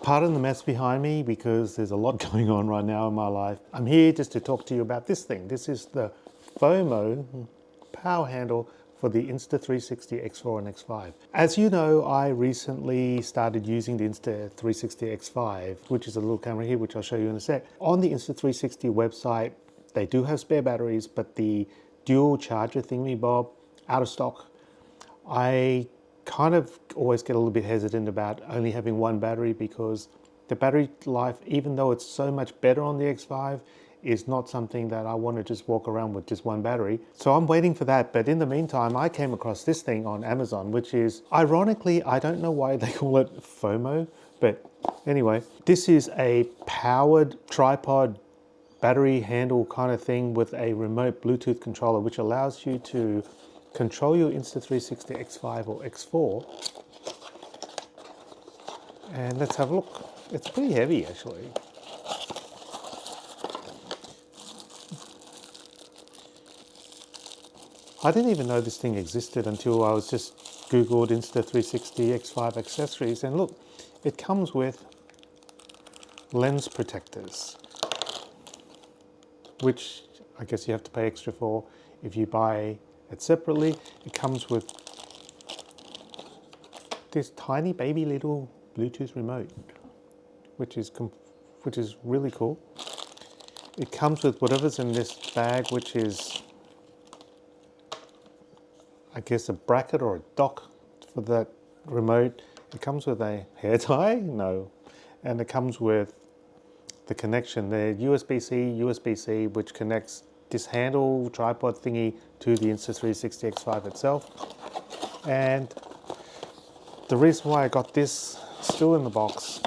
Pardon the mess behind me because there's a lot going on right now in my life. I'm here just to talk to you about this thing. This is the FOMO power handle for the Insta360 X4 and X5. As you know, I recently started using the Insta360 X5, which is a little camera here, which I'll show you in a sec. On the Insta360 website, they do have spare batteries, but the dual charger thingy-bob, out of stock. I kind of always get a little bit hesitant about only having one battery because the battery life, even though it's so much better on the X5, is not something that I want to just walk around with just one battery. So I'm waiting for that. But in the meantime, I came across this thing on Amazon, which is, ironically, I don't know why they call it FOMO, but anyway, this is a powered tripod battery handle kind of thing with a remote Bluetooth controller, which allows you to control your Insta360 X5 or X4. And let's have a look. It's pretty heavy actually. I didn't even know this thing existed until I was just Googled Insta360 X5 accessories, and look, it comes with lens protectors, which I guess you have to pay extra for if you buy it separately. It comes with this tiny baby little Bluetooth remote, which is really cool. It comes with whatever's in this bag, which is, I guess, a bracket or a dock for that remote. It comes with a hair tie, no, and it comes with the connection, the USB-C, which connects this handle tripod thingy to the Insta360 X5 itself. And the reason why I got this still in the box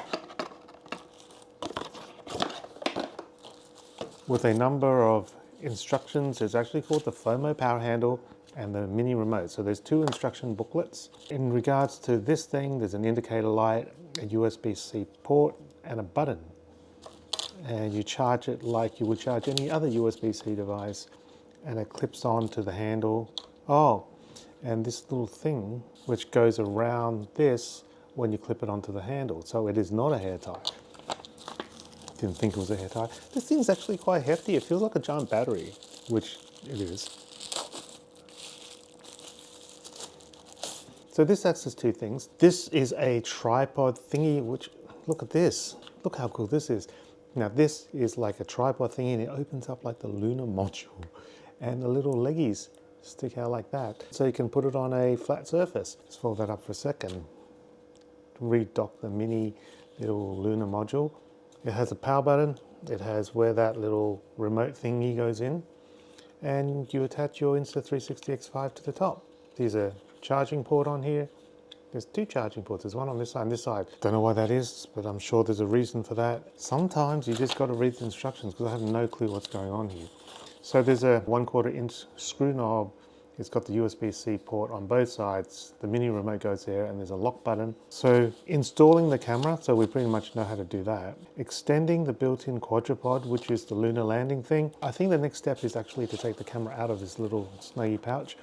with a number of instructions is actually called the FOMO power handle and the mini remote. So there's two instruction booklets. In regards to this thing, there's an indicator light, a USB-C port, and a button. And you charge it like you would charge any other USB-C device, and it clips onto the handle. Oh, and this little thing which goes around this when you clip it onto the handle. So it is not a hair tie. Didn't think it was a hair tie. This thing's actually quite hefty. It feels like a giant battery, which it is. So this acts as two things. This is a tripod thingy, which, look at this. Look how cool this is. Now this is like a tripod thingy and it opens up like the lunar module and the little leggies stick out like that. So you can put it on a flat surface. Let's fold that up for a second. Redock the mini little lunar module. It has a power button. It has where that little remote thingy goes in, and you attach your Insta360 X5 to the top. There's a charging port on here. There's two charging ports. There's one on this side and this side. Don't know why that is, but I'm sure there's a reason for that. Sometimes you just got to read the instructions because I have no clue what's going on here. So there's a 1/4 inch screw knob. It's got the USB-C port on both sides. The mini remote goes there and there's a lock button. So installing the camera, so we pretty much know how to do that. Extending the built-in quadrupod, which is the lunar landing thing. I think the next step is actually to take the camera out of this little snuggy pouch.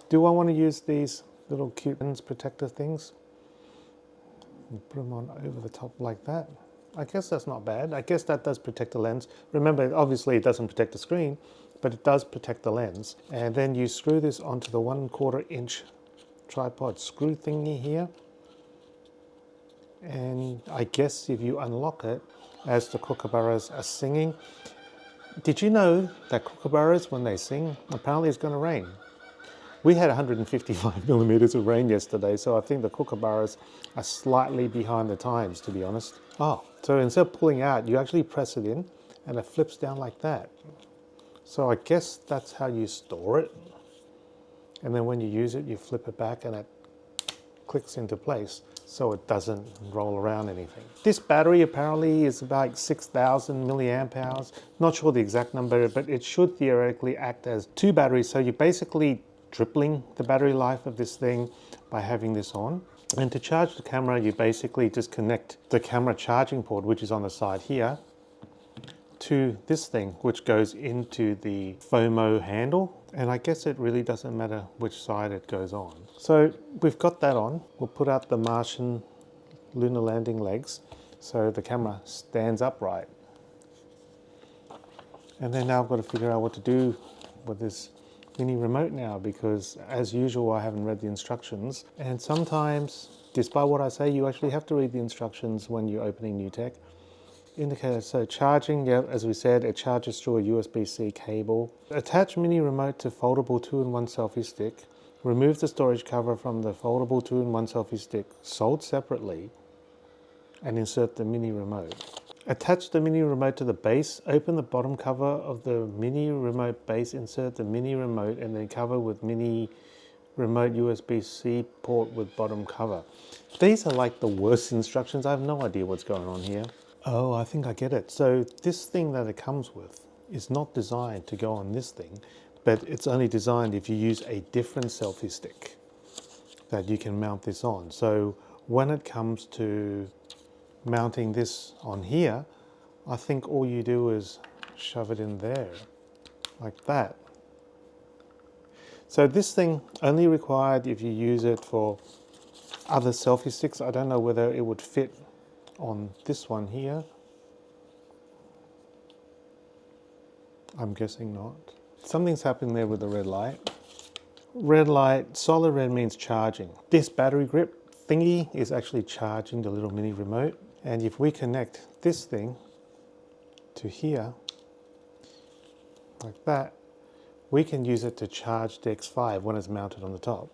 Do I want to use these little cute lens protector things? And put them on over the top like that. I guess that's not bad. I guess that does protect the lens. Remember, obviously it doesn't protect the screen, but it does protect the lens. And then you screw this onto the 1/4 inch tripod screw thingy here. And I guess if you unlock it, as the kookaburras are singing, did you know that kookaburras, when they sing, apparently it's going to rain? We had 155 millimeters of rain yesterday, so I think the kookaburras are slightly behind the times, to be honest. Oh, so instead of pulling out, you actually press it in and it flips down like that. So I guess that's how you store it. And then when you use it, you flip it back and it clicks into place so it doesn't roll around anything. This battery apparently is about 6,000 milliamp hours. Not sure the exact number, but it should theoretically act as two batteries. So you're basically tripling the battery life of this thing by having this on. And to charge the camera, you basically just connect the camera charging port, which is on the side here, to this thing, which goes into the FOMO handle. And I guess it really doesn't matter which side it goes on. So we've got that on. We'll put out the Martian lunar landing legs. so the camera stands upright. And then now I've got to figure out what to do with this mini remote now, because as usual I haven't read the instructions, and sometimes, despite what I say, you actually have to read the instructions when you're opening new tech. Indicator, so charging, yeah, as we said, it charges through a USB-C cable. Attach mini remote to foldable 2-in-1 selfie stick. Remove the storage cover from the foldable 2-in-1 selfie stick, sold separately, and insert the mini remote. Attach the mini remote to the base, open the bottom cover of the mini remote base, insert the mini remote, and then cover with mini remote USB-C port with bottom cover. These are like the worst instructions. I have no idea what's going on here. Oh, I think I get it. So this thing that it comes with is not designed to go on this thing, but it's only designed if you use a different selfie stick that you can mount this on. So when it comes to mounting this on here, I think all you do is shove it in there, like that. So this thing only required if you use it for other selfie sticks. I don't know whether it would fit on this one here. I'm guessing not. Something's happening there with the red light. Red light, solid red means charging. This battery grip thingy is actually charging the little mini remote. And if we connect this thing to here, like that, we can use it to charge the X5 when it's mounted on the top.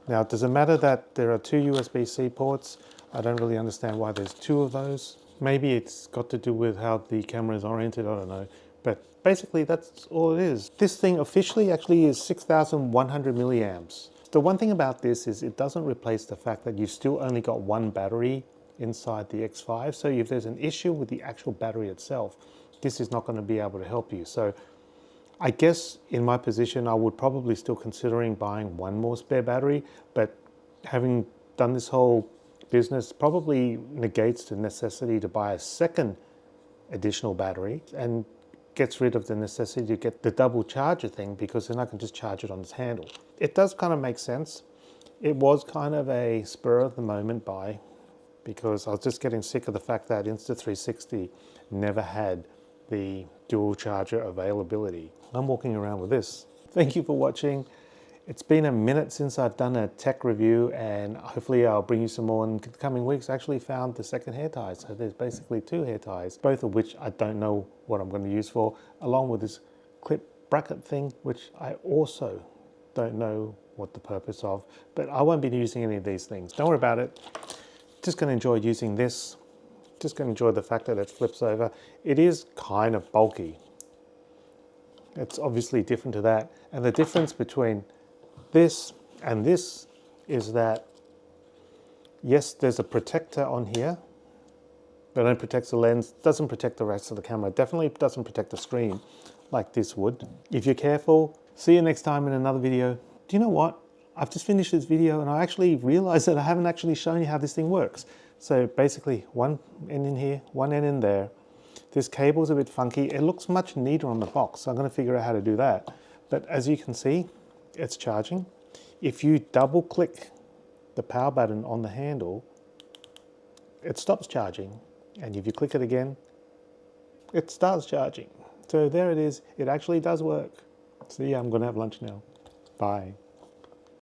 Now, does it matter that there are 2 USB-C ports? I don't really understand why there's 2 of those. Maybe it's got to do with how the camera is oriented, I don't know. But basically that's all it is. This thing officially actually is 6,100 milliamps. The one thing about this is it doesn't replace the fact that you've still only got one battery inside the X5. So if there's an issue with the actual battery itself, this is not going to be able to help you. So I guess in my position, I would probably still considering buying one more spare battery, but having done this whole business probably negates the necessity to buy a second additional battery and gets rid of the necessity to get the double charger thing, because then I can just charge it on this handle. It does kind of make sense. It was kind of a spur of the moment buy, because I was just getting sick of the fact that Insta360 never had the dual charger availability. I'm walking around with this. Thank you for watching. It's been a minute since I've done a tech review, and hopefully I'll bring you some more in the coming weeks. I actually found the second hair tie, so there's basically 2 hair ties, both of which I don't know what I'm going to use for, along with this clip bracket thing, which I also don't know what the purpose of, but I won't be using any of these things. Don't worry about it. Just going to enjoy using this. Just going to enjoy the fact that it flips over. It is kind of bulky. It's obviously different to that, and the difference between this and this is that, yes, there's a protector on here, but it protects the lens, doesn't protect the rest of the camera, definitely doesn't protect the screen like this would. If you're careful, see you next time in another video. Do you know what? I've just finished this video and I actually realized that I haven't actually shown you how this thing works. So basically, one end in here, one end in there. This cable's a bit funky. It looks much neater on the box, so I'm going to figure out how to do that. But as you can see, it's charging. If you double click the power button on the handle, it stops charging. And if you click it again, it starts charging. So there it is. It actually does work. See, I'm going to have lunch now. Bye.